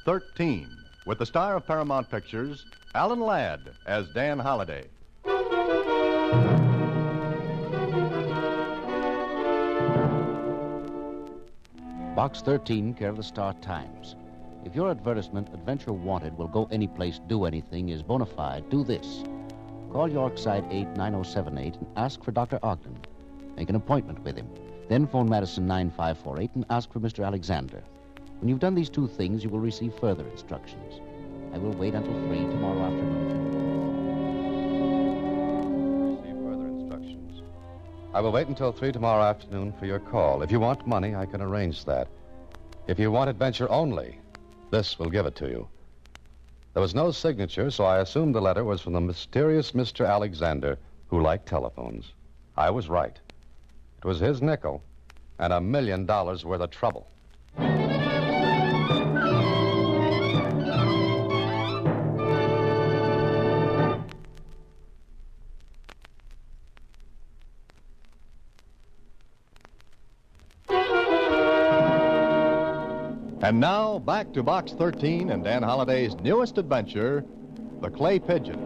13, with the star of Paramount Pictures, Alan Ladd, as Dan Holliday. Box 13, care of the Star-Times. If your advertisement, Adventure Wanted, will go anyplace, do anything, is bona fide, do this. Call Yorkside 89078 and ask for Dr. Ogden. Make an appointment with him. Then phone Madison 9548 and ask for Mr. Alexander. When you've done these two things, you will receive further instructions. I will wait until 3 tomorrow afternoon. Receive further instructions. I will wait until 3 tomorrow afternoon for your call. If you want money, I can arrange that. If you want adventure only, this will give it to you. There was no signature, so I assumed the letter was from the mysterious Mr. Alexander, who liked telephones. I was right. It was his nickel and $1 million worth of trouble. And now, back to Box 13 and Dan Holliday's newest adventure, The Clay Pigeon.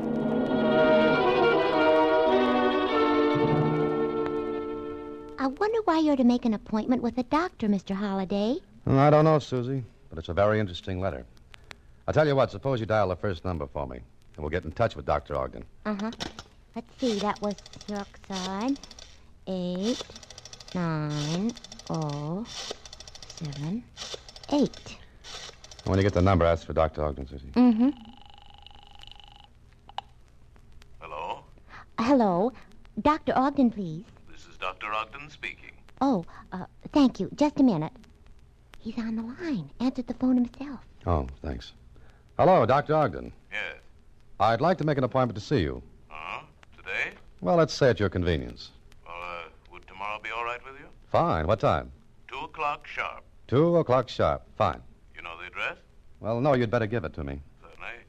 I wonder why you're to make an appointment with a doctor, Mr. Holliday. I don't know, Susie, but it's a very interesting letter. I'll tell you what, suppose you dial the first number for me, and we'll get in touch with Dr. Ogden. Uh-huh. Let's see, that was Yorkside 89078. When you get the number, ask for Dr. Ogden, Susie. Mm-hmm. Hello? Hello. Dr. Ogden, please. This is Dr. Ogden speaking. Oh, thank you. Just a minute. He's on the line. Answered the phone himself. Oh, thanks. Hello, Dr. Ogden. Yes. I'd like to make an appointment to see you. Today? Well, let's say at your convenience. Well, would tomorrow be all right with you? Fine. What time? 2 o'clock sharp. 2 o'clock sharp. Fine. You know the address? Well, no, you'd better give it to me. Certainly.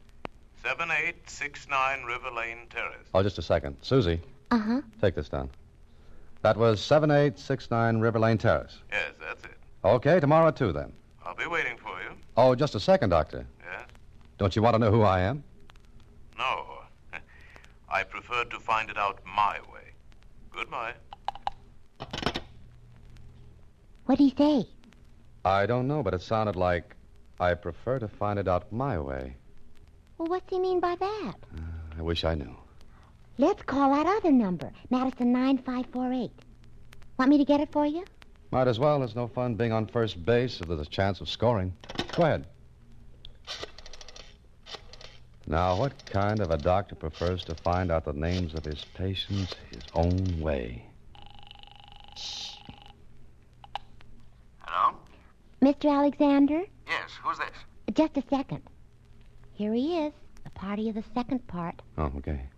7869 River Lane Terrace. Oh, just a second. Susie. Uh-huh. Take this down. That was 7869 River Lane Terrace. Yes, that's it. Okay, tomorrow at 2 then. I'll be waiting for you. Oh, just a second, Doctor. Yes? Don't you want to know who I am? No. I prefer to find it out my way. Goodbye. What'd he say? I don't know, but it sounded like I prefer to find it out my way. Well, what's he mean by that? I wish I knew. Let's call that other number, Madison 9548. Want me to get it for you? Might as well. There's no fun being on first base if there's a chance of scoring. Go ahead. Now, what kind of a doctor prefers to find out the names of his patients his own way? Hello? Mr. Alexander? Yes, who's this? Just a second. Here he is, a party of the second part. Oh, okay.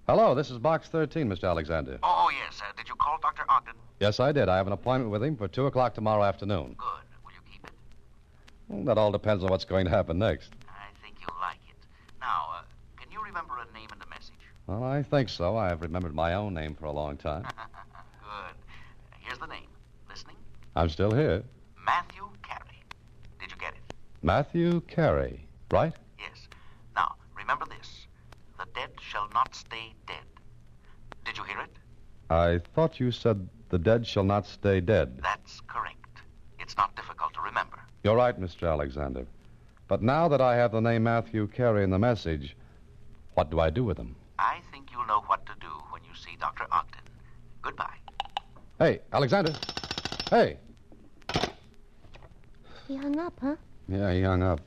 Hello, this is Box 13, Mr. Alexander. Oh, yes. Did you call Dr. Ogden? Yes, I did. I have an appointment with him for 2 o'clock tomorrow afternoon. Good. Will you keep it? Well, that all depends on what's going to happen next. I think you'll like it. Now, can you remember a name and a message? Well, I think so. I've remembered my own name for a long time. Good. Here's the name. Listening? I'm still here. Matthew Carey. Did you get it? Matthew Carey, right? Yes. Now, remember this. The dead shall not stay dead. Did you hear it? I thought you said the dead shall not stay dead. That's correct. It's not difficult to remember. You're right, Mr. Alexander. But now that I have the name Matthew Carey in the message, what do I do with him? I think you'll know what to do when you see Dr. Ogden. Goodbye. Hey, Alexander. Hey. He hung up, huh? Yeah, he hung up.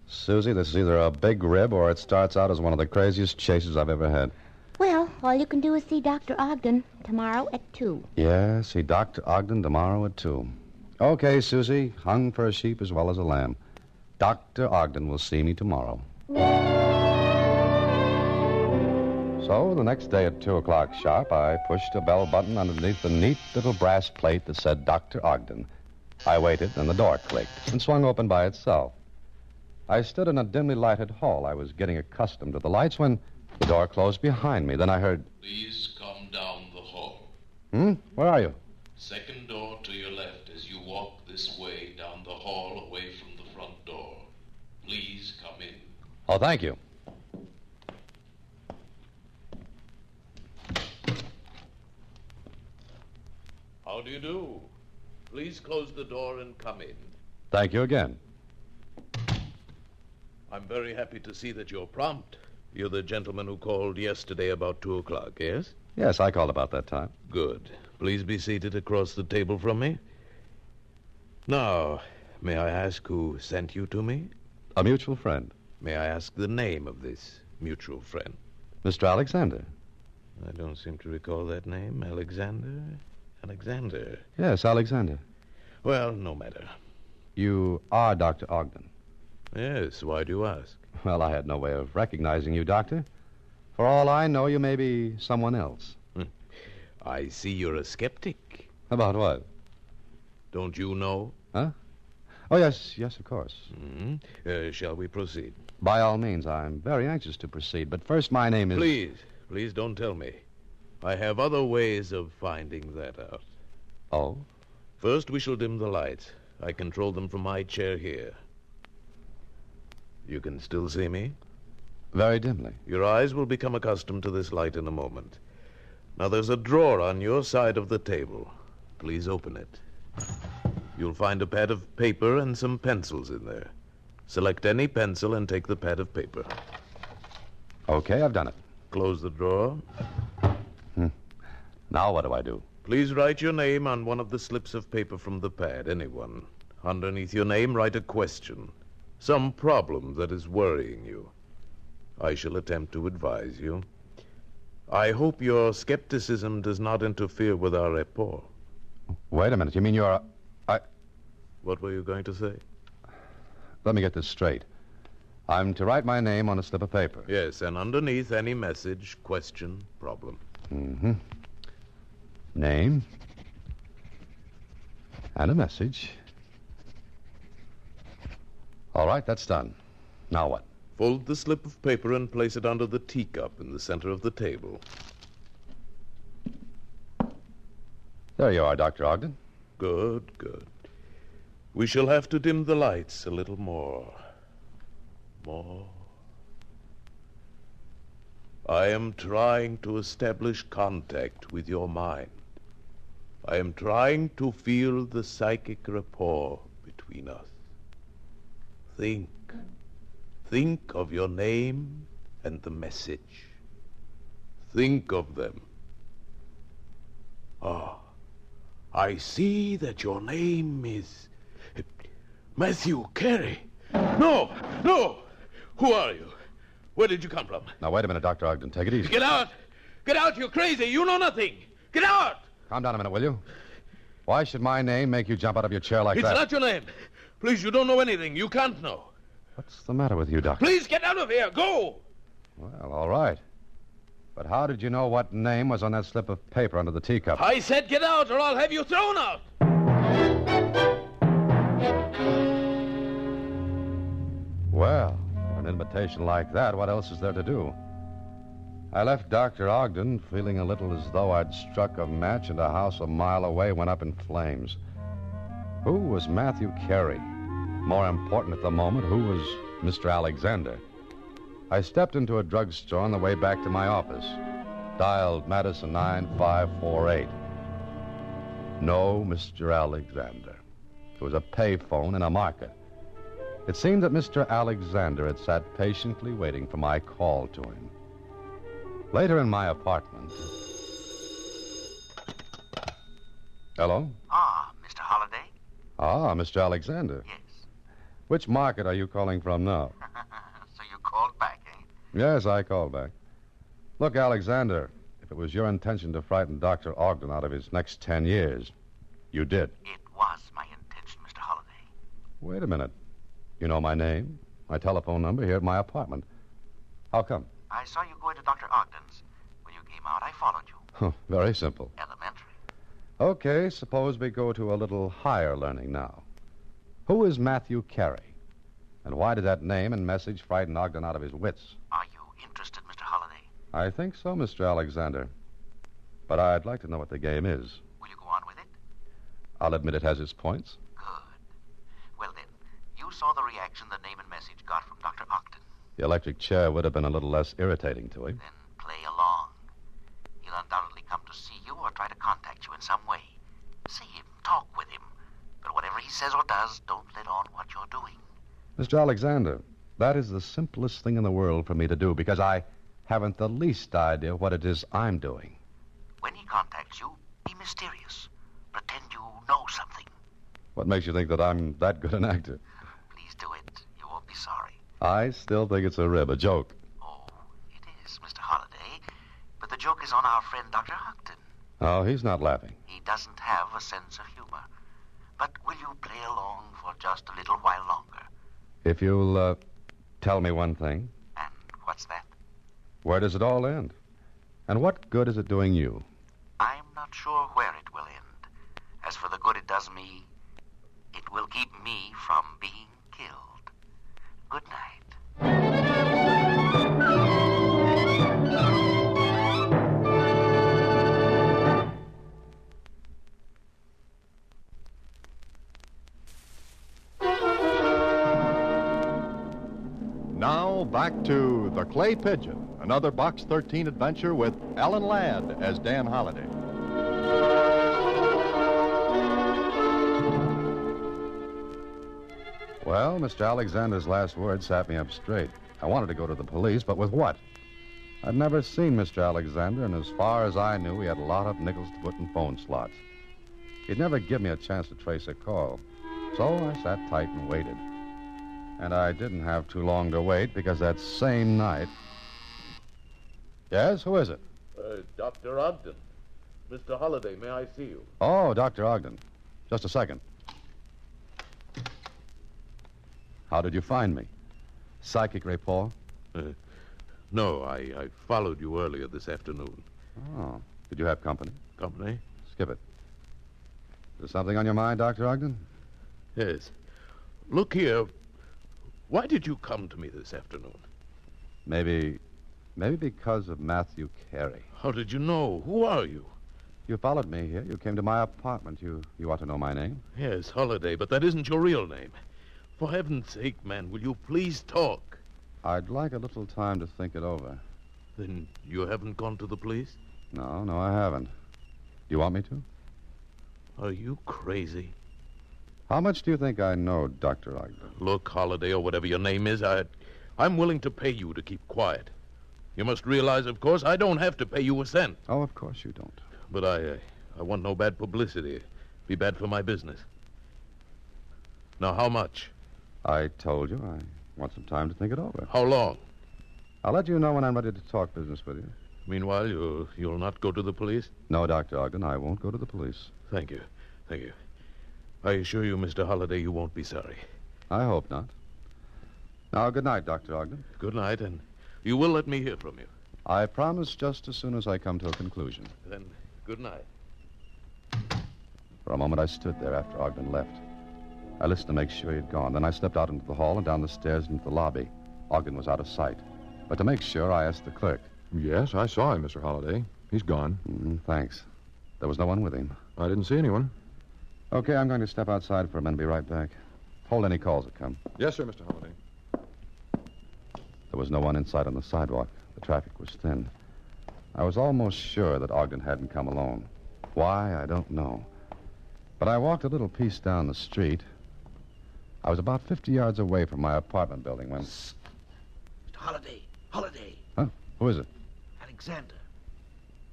Susie, this is either a big rib or it starts out as one of the craziest chases I've ever had. Well, all you can do is see Dr. Ogden tomorrow at 2. Yeah, see Dr. Ogden tomorrow at 2. Okay, Susie, hung for a sheep as well as a lamb. Dr. Ogden will see me tomorrow. So, the next day at 2 o'clock sharp, I pushed a bell button underneath the neat little brass plate that said Dr. Ogden. I waited, and the door clicked and swung open by itself. I stood in a dimly lighted hall. I was getting accustomed to the lights when the door closed behind me. Then I heard... Please come down the hall. Where are you? Second door to your left as you walk this way down the hall away from the front door. Oh, thank you. How do you do? Please close the door and come in. Thank you again. I'm very happy to see that you're prompt. You're the gentleman who called yesterday about 2 o'clock, yes? Yes, I called about that time. Good. Please be seated across the table from me. Now, may I ask who sent you to me? A mutual friend. May I ask the name of this mutual friend? Mr. Alexander. I don't seem to recall that name. Alexander? Alexander. Yes, Alexander. Well, no matter. You are Dr. Ogden. Yes, why do you ask? Well, I had no way of recognizing you, Doctor. For all I know, you may be someone else. I see you're a skeptic. About what? Don't you know? Huh? Oh, yes, of course. Shall we proceed? By all means, I'm very anxious to proceed, but first my name is... Please don't tell me. I have other ways of finding that out. Oh? First, we shall dim the lights. I control them from my chair here. You can still see me? Very dimly. Your eyes will become accustomed to this light in a moment. Now, there's a drawer on your side of the table. Please open it. You'll find a pad of paper and some pencils in there. Select any pencil and take the pad of paper. Okay, I've done it. Close the drawer. Now what do I do? Please write your name on one of the slips of paper from the pad, anyone. Underneath your name, write a question. Some problem that is worrying you. I shall attempt to advise you. I hope your skepticism does not interfere with our rapport. Wait a minute. You mean you're... What were you going to say? Let me get this straight. I'm to write my name on a slip of paper. Yes, and underneath any message, question, problem. Name. And a message. All right, that's done. Now what? Fold the slip of paper and place it under the teacup in the center of the table. There you are, Dr. Ogden. Good. We shall have to dim the lights a little more. I am trying to establish contact with your mind. I am trying to feel the psychic rapport between us. Think of your name and the message. Think of them. I see that your name is Matthew Carey. No! Who are you? Where did you come from? Now, wait a minute, Dr. Ogden. Take it easy. Get out! Get out, you're crazy! You know nothing! Get out! Calm down a minute, will you? Why should my name make you jump out of your chair like that? It's not your name. Please, you don't know anything. You can't know. What's the matter with you, Doctor? Please, get out of here! Go! Well, all right. But how did you know what name was on that slip of paper under the teacup? I said get out, or I'll have you thrown out! Well, for an invitation like that, what else is there to do? I left Dr. Ogden feeling a little as though I'd struck a match and a house a mile away went up in flames. Who was Matthew Carey? More important at the moment, who was Mr. Alexander? I stepped into a drugstore on the way back to my office. Dialed Madison 9548. No, Mr. Alexander. It was a payphone in a market. It seemed that Mr. Alexander had sat patiently waiting for my call to him. Later in my apartment... Hello? Mr. Holliday? Mr. Alexander. Yes. Which market are you calling from now? So you called back, eh? Yes, I called back. Look, Alexander, if it was your intention to frighten Dr. Ogden out of his next 10 years, you did. It was my intention, Mr. Holliday. Wait a minute. You know my name, my telephone number here at my apartment. How come? I saw you go into Dr. Ogden's. When you came out, I followed you. Very simple. Elementary. Okay, suppose we go to a little higher learning now. Who is Matthew Carey? And why did that name and message frighten Ogden out of his wits? Are you interested, Mr. Holliday? I think so, Mr. Alexander. But I'd like to know what the game is. Will you go on with it? I'll admit it has its points. Good. Well, then, you saw the reaction the name and message got from Dr. Ogden. The electric chair would have been a little less irritating to him. Then play along. He'll undoubtedly come to see you or try to contact you in some way. See him, talk with him. But whatever he says or does, don't let on what you're doing. Mr. Alexander, that is the simplest thing in the world for me to do because I haven't the least idea what it is I'm doing. When he contacts you, be mysterious. Pretend you know something. What makes you think that I'm that good an actor? Please do it. You won't be sorry. I still think it's a joke. Oh, it is, Mr. Holliday. But the joke is on our friend Dr. Ogden. Oh, he's not laughing. He doesn't have a sense of humor. But will you play along for just a little while longer? If you'll tell me one thing. And what's that? Where does it all end? And what good is it doing you? I'm not sure where it will end. As for the good it does me, it will keep me from being killed. Good night. Now back to The Clay Pigeon, another Box 13 adventure with Ellen Ladd as Dan Holliday. Well, Mr. Alexander's last words sat me up straight. I wanted to go to the police, but with what? I'd never seen Mr. Alexander, and as far as I knew, he had a lot of nickels to put in phone slots. He'd never give me a chance to trace a call. So I sat tight and waited. And I didn't have too long to wait because that same night... Yes, who is it? Dr. Ogden. Mr. Holliday, may I see you? Oh, Dr. Ogden. Just a second. How did you find me? Psychic rapport? No, I followed you earlier this afternoon. Oh. Did you have company? Company? Skip it. Is there something on your mind, Dr. Ogden? Yes. Look here. Why did you come to me this afternoon? Maybe because of Matthew Carey. How did you know? Who are you? You followed me here. You came to my apartment. You ought to know my name. Yes, Holliday, but that isn't your real name. For heaven's sake, man, will you please talk? I'd like a little time to think it over. Then you haven't gone to the police? No, I haven't. Do you want me to? Are you crazy? How much do you think I know, Dr. Ogden? Look, Holliday, or whatever your name is, I'm willing to pay you to keep quiet. You must realize, of course, I don't have to pay you a cent. Oh, of course you don't. But I want no bad publicity. It'd be bad for my business. Now, how much? I told you I want some time to think it over. How long? I'll let you know when I'm ready to talk business with you. Meanwhile, you'll not go to the police? No, Dr. Ogden, I won't go to the police. Thank you. I assure you, Mr. Holliday, you won't be sorry. I hope not. Now, good night, Dr. Ogden. Good night, and you will let me hear from you. I promise just as soon as I come to a conclusion. Then, good night. For a moment, I stood there after Ogden left. I listened to make sure he had gone. Then I stepped out into the hall and down the stairs into the lobby. Ogden was out of sight. But to make sure, I asked the clerk. Yes, I saw him, Mr. Holliday. He's gone. Thanks. There was no one with him. I didn't see anyone. Okay, I'm going to step outside for a minute and be right back. Hold any calls that come. Yes, sir, Mr. Holliday. There was no one in sight on the sidewalk. The traffic was thin. I was almost sure that Ogden hadn't come alone. Why, I don't know. But I walked a little piece down the street. I was about 50 yards away from my apartment building when... Mr. Holliday. Holliday. Huh? Who is it? Alexander.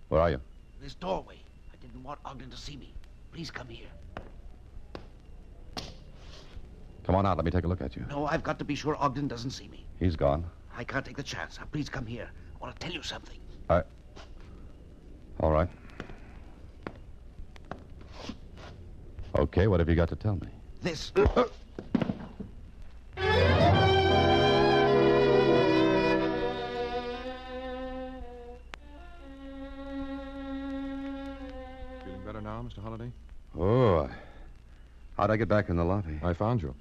Where are you? This doorway. I didn't want Ogden to see me. Please come here. Come on out. Let me take a look at you. No, I've got to be sure Ogden doesn't see me. He's gone. I can't take the chance. Now, please come here. I want to tell you something. All right. Okay, what have you got to tell me? This. Feeling better now, Mr. Holliday? Oh, how'd I get back in the lobby? I found you.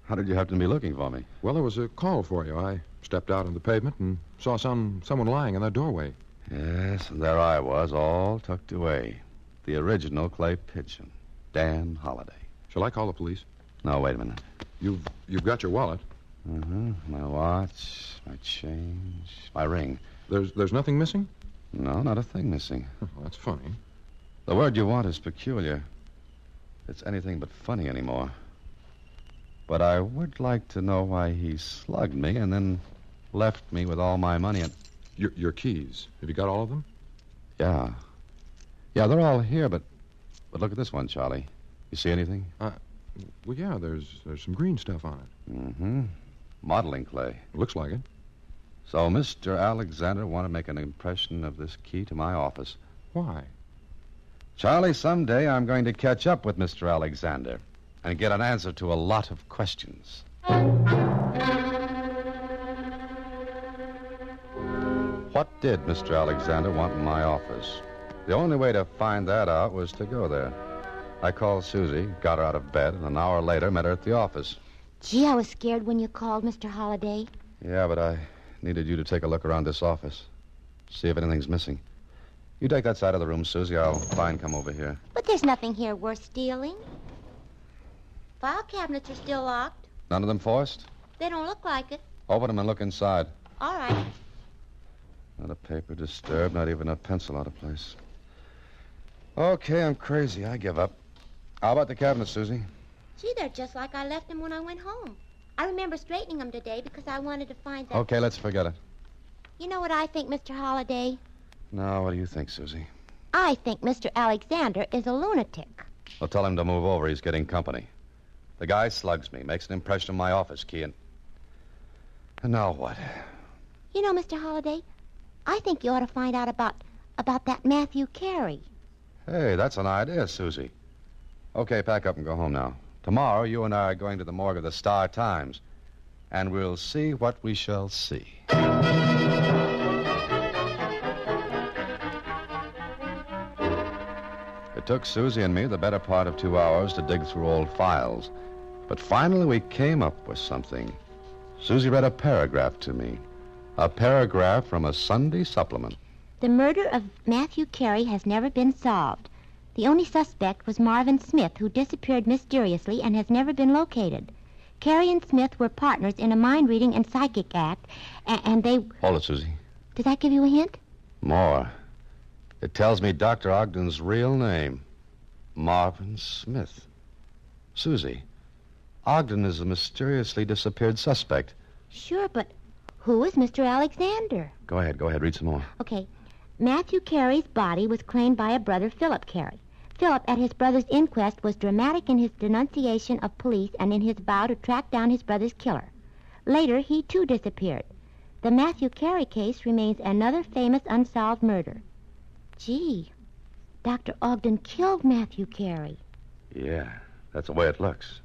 How did you happen to be looking for me? Well, there was a call for you. I stepped out on the pavement and saw someone lying in that doorway. Yes, and there I was, all tucked away. The original Clay Pigeon, Dan Holliday. Shall I call the police? No, wait a minute. You've got your wallet. My watch, my change, my ring. There's nothing missing? No, not a thing missing. Well, that's funny. The word you want is peculiar. It's anything but funny anymore. But I would like to know why he slugged me and then left me with all my money and... Your keys. Have you got all of them? Yeah. Yeah, they're all here, but look at this one, Charlie. You see anything? Well, yeah, there's some green stuff on it. Modeling clay. Looks like it. So Mr. Alexander wanted to make an impression of this key to my office. Why? Charlie, someday I'm going to catch up with Mr. Alexander and get an answer to a lot of questions. What did Mr. Alexander want in my office? The only way to find that out was to go there. I called Susie, got her out of bed, and an hour later met her at the office. Gee, I was scared when you called, Mr. Holliday. Yeah, but I needed you to take a look around this office. See if anything's missing. You take that side of the room, Susie. I'll try and come over here. But there's nothing here worth stealing. File cabinets are still locked. None of them forced? They don't look like it. Open them and look inside. All right. Not a paper disturbed, not even a pencil out of place. Okay, I'm crazy. I give up. How about the cabinets, Susie? Gee, they're just like I left them when I went home. I remember straightening them today because I wanted to find that... Okay, let's forget it. You know what I think, Mr. Holliday? No, what do you think, Susie? I think Mr. Alexander is a lunatic. Well, tell him to move over. He's getting company. The guy slugs me, makes an impression on my office key, and now what? You know, Mr. Holliday, I think you ought to find out about that Matthew Carey. Hey, that's an idea, Susie. Okay, pack up and go home now. Tomorrow, you and I are going to the morgue of the Star-Times, and we'll see what we shall see. It took Susie and me the better part of 2 hours to dig through old files. But finally we came up with something. Susie read a paragraph to me. A paragraph from a Sunday supplement. The murder of Matthew Carey has never been solved. The only suspect was Marvin Smith, who disappeared mysteriously and has never been located. Carey and Smith were partners in a mind-reading and psychic act, and they... Hold it, Susie. Does that give you a hint? More. It tells me Dr. Ogden's real name. Marvin Smith. Susie, Ogden is a mysteriously disappeared suspect. Sure, but who is Mr. Alexander? Go ahead, read some more. Okay. Matthew Carey's body was claimed by a brother, Philip Carey. Philip, at his brother's inquest, was dramatic in his denunciation of police and in his vow to track down his brother's killer. Later, he too disappeared. The Matthew Carey case remains another famous unsolved murder. Gee, Dr. Ogden killed Matthew Carey. Yeah, that's the way it looks.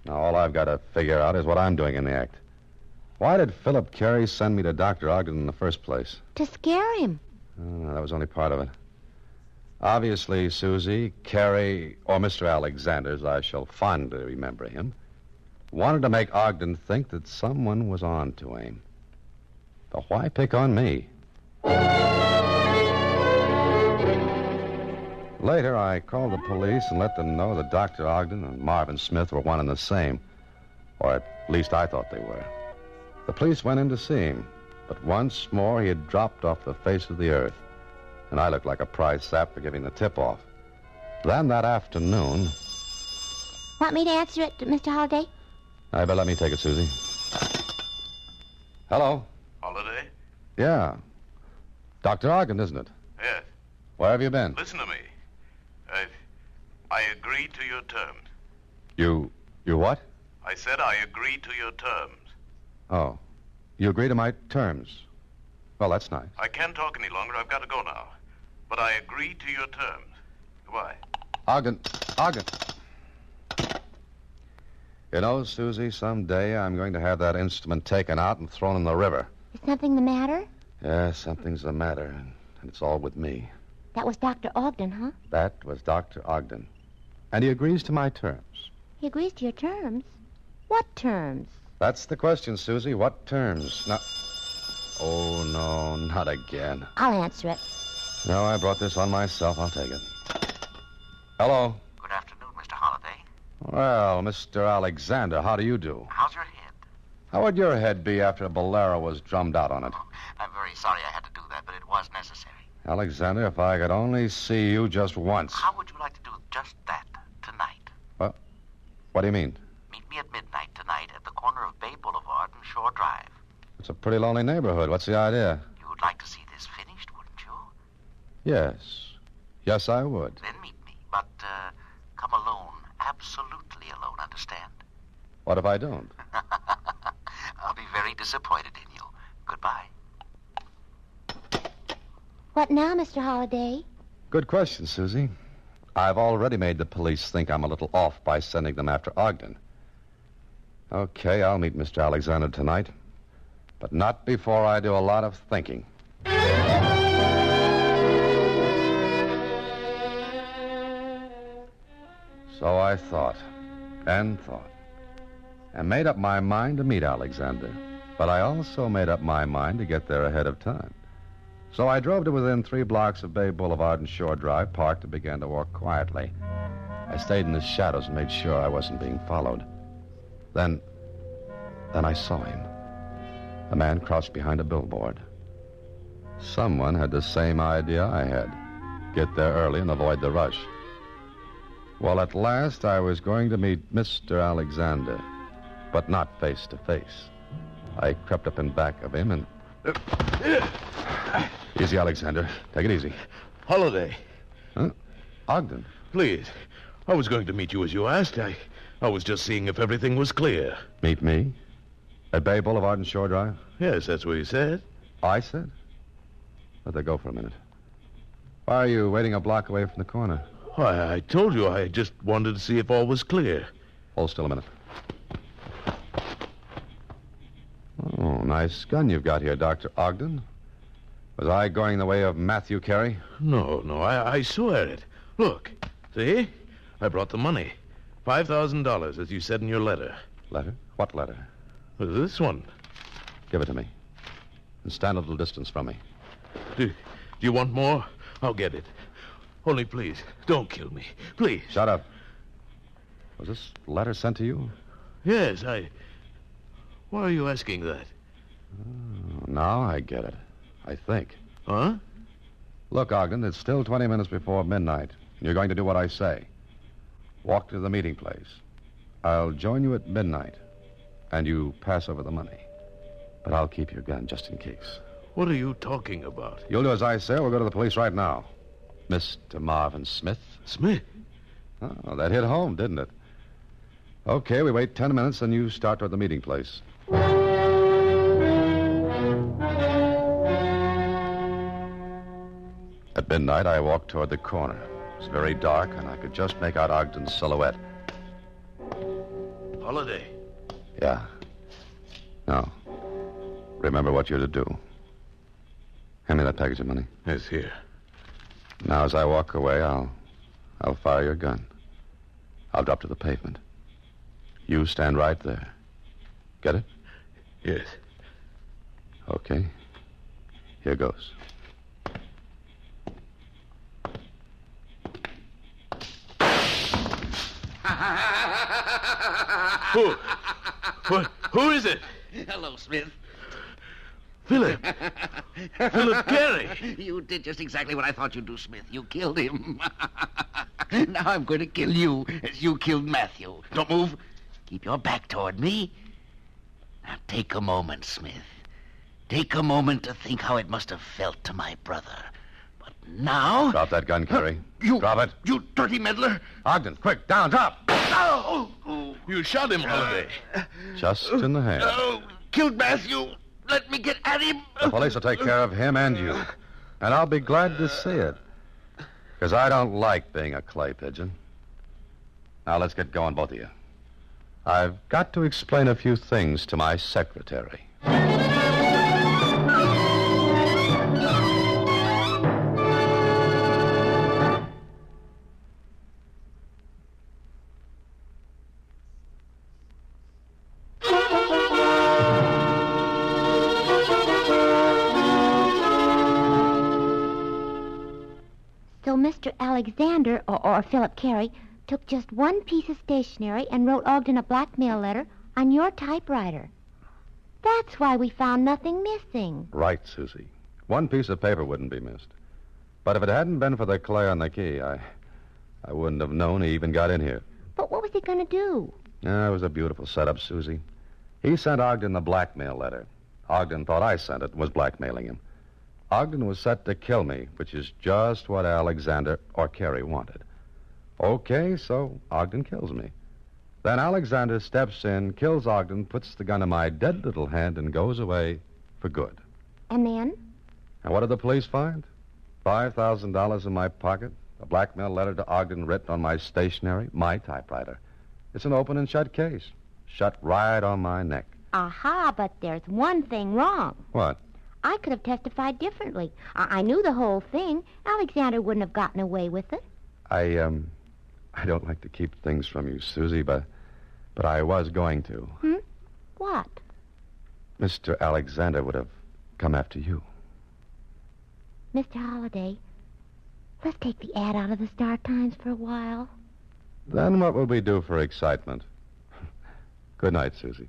Now, all I've got to figure out is what I'm doing in the act. Why did Philip Carey send me to Dr. Ogden in the first place? To scare him. Oh, that was only part of it. Obviously, Susie, Carey, or Mr. Alexander, as I shall fondly remember him, wanted to make Ogden think that someone was on to him. But why pick on me? Later, I called the police and let them know that Dr. Ogden and Marvin Smith were one and the same. Or at least I thought they were. The police went in to see him, but once more he had dropped off the face of the earth, and I looked like a prize sap for giving the tip-off. Then that afternoon... Want me to answer it, Mr. Holliday? I bet let me take it, Susie. Hello? Holiday? Yeah. Dr. Ogden, isn't it? Yes. Where have you been? Listen to me. I agree to your terms. You what? I said I agree to your terms. Oh. You agree to my terms? Well, that's nice. I can't talk any longer. I've got to go now. But I agree to your terms. Goodbye. Ogden. You know, Susie, someday I'm going to have that instrument taken out and thrown in the river. Is something the matter? Yeah, something's the matter, and it's all with me. That was Dr. Ogden, huh? That was Dr. Ogden. And he agrees to my terms. He agrees to your terms? What terms? That's the question, Susie. What terms? Now... Oh, no, not again. I'll answer it. No, I brought this on myself. I'll take it. Hello? Good afternoon, Mr. Holliday. Well, Mr. Alexander, how do you do? How's your head? How would your head be after a bolero was drummed out on it? I'm very sorry I had to do that, but it was necessary. Alexander, if I could only see you just once. How would you like to do just that tonight? What do you mean? Meet me at midnight tonight at the corner of Bay Boulevard and Shore Drive. It's a pretty lonely neighborhood. What's the idea? You would like to see this finished, wouldn't you? Yes. Yes, I would. Then meet me, but come alone. Absolutely alone, understand? What if I don't? I'll be very disappointed in you. Goodbye. What now, Mr. Holliday? Good question, Susie. I've already made the police think I'm a little off by sending them after Ogden. Okay, I'll meet Mr. Alexander tonight, but not before I do a lot of thinking. So I thought, and made up my mind to meet Alexander. But I also made up my mind to get there ahead of time. So I drove to within 3 blocks of Bay Boulevard and Shore Drive, parked, and began to walk quietly. I stayed in the shadows and made sure I wasn't being followed. Then I saw him. A man crouched behind a billboard. Someone had the same idea I had. Get there early and avoid the rush. Well, at last I was going to meet Mr. Alexander, but not face to face. I crept up in back of him and... Easy, Alexander. Take it easy. Holiday. Huh? Ogden. Please. I was going to meet you as you asked. I was just seeing if everything was clear. Meet me? At Bay Boulevard and Shore Drive? Yes, that's what he said. I said? Let that go for a minute. Why are you waiting a block away from the corner? Why, I told you I just wanted to see if all was clear. Hold still a minute. Oh, nice gun you've got here, Dr. Ogden. Was I going the way of Matthew Carey? No, I swear it. Look, see? I brought the money. $5,000, as you said in your letter. Letter? What letter? This one. Give it to me. And stand a little distance from me. Do you want more? I'll get it. Only please, don't kill me. Please. Shut up. Was this letter sent to you? Yes, Why are you asking that? Oh, now I get it. I think. Huh? Look, Ogden, it's still 20 minutes before midnight. You're going to do what I say. Walk to the meeting place. I'll join you at midnight, and you pass over the money. But I'll keep your gun just in case. What are you talking about? You'll do as I say, or we'll go to the police right now. Mr. Marvin Smith. Smith? Oh, that hit home, didn't it? Okay, we wait 10 minutes, and you start toward the meeting place. At midnight, I walked toward the corner. It was very dark, and I could just make out Ogden's silhouette. Holiday. Yeah. Now, remember what you're to do. Hand me that package of money. Yes, here. Now, as I walk away, I'll fire your gun. I'll drop to the pavement. You stand right there. Get it? Yes. Okay. Here goes. Who is it? Hello, Smith. Philip. Philip Carey. You did just exactly what I thought you'd do, Smith. You killed him. Now I'm going to kill you as you killed Matthew. Don't move. Keep your back toward me. Now take a moment, Smith. Take a moment to think how it must have felt to my brother. But now... Drop that gun, Carey. You... Drop it. You dirty meddler. Ogden, quick, down, drop. Oh! You shot him, Holiday. Just in the hand. Oh, killed Matthew. Let me get at him. The police will take care of him and you. And I'll be glad to see it. Because I don't like being a clay pigeon. Now, let's get going, both of you. I've got to explain a few things to my secretary. So Mr. Alexander, or Philip Carey, took just one piece of stationery and wrote Ogden a blackmail letter on your typewriter. That's why we found nothing missing. Right, Susie. One piece of paper wouldn't be missed. But if it hadn't been for the clay on the key, I wouldn't have known he even got in here. But what was he going to do? It was a beautiful setup, Susie. He sent Ogden the blackmail letter. Ogden thought I sent it and was blackmailing him. Ogden was set to kill me, which is just what Alexander or Carey wanted. Okay, so Ogden kills me. Then Alexander steps in, kills Ogden, puts the gun in my dead little hand, and goes away for good. And then? And what did the police find? $5,000 in my pocket, a blackmail letter to Ogden written on my stationery, my typewriter. It's an open and shut case. Shut right on my neck. Aha, but there's one thing wrong. What? I could have testified differently. I knew the whole thing. Alexander wouldn't have gotten away with it. I don't like to keep things from you, Susie, but I was going to. What? Mr. Alexander would have come after you. Mr. Holliday, let's take the ad out of the Star Times for a while. Then what will we do for excitement? Good night, Susie.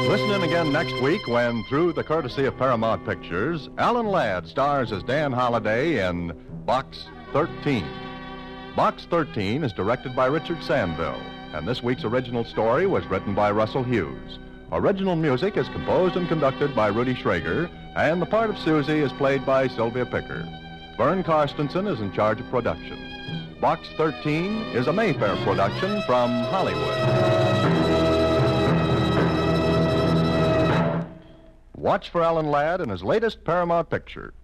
Listen in again next week when, through the courtesy of Paramount Pictures, Alan Ladd stars as Dan Holliday in Box 13. Box 13 is directed by Richard Sandville, and this week's original story was written by Russell Hughes. Original music is composed and conducted by Rudy Schrager, and the part of Susie is played by Sylvia Picker. Vern Karstensen is in charge of production. Box 13 is a Mayfair production from Hollywood. Watch for Alan Ladd in his latest Paramount picture.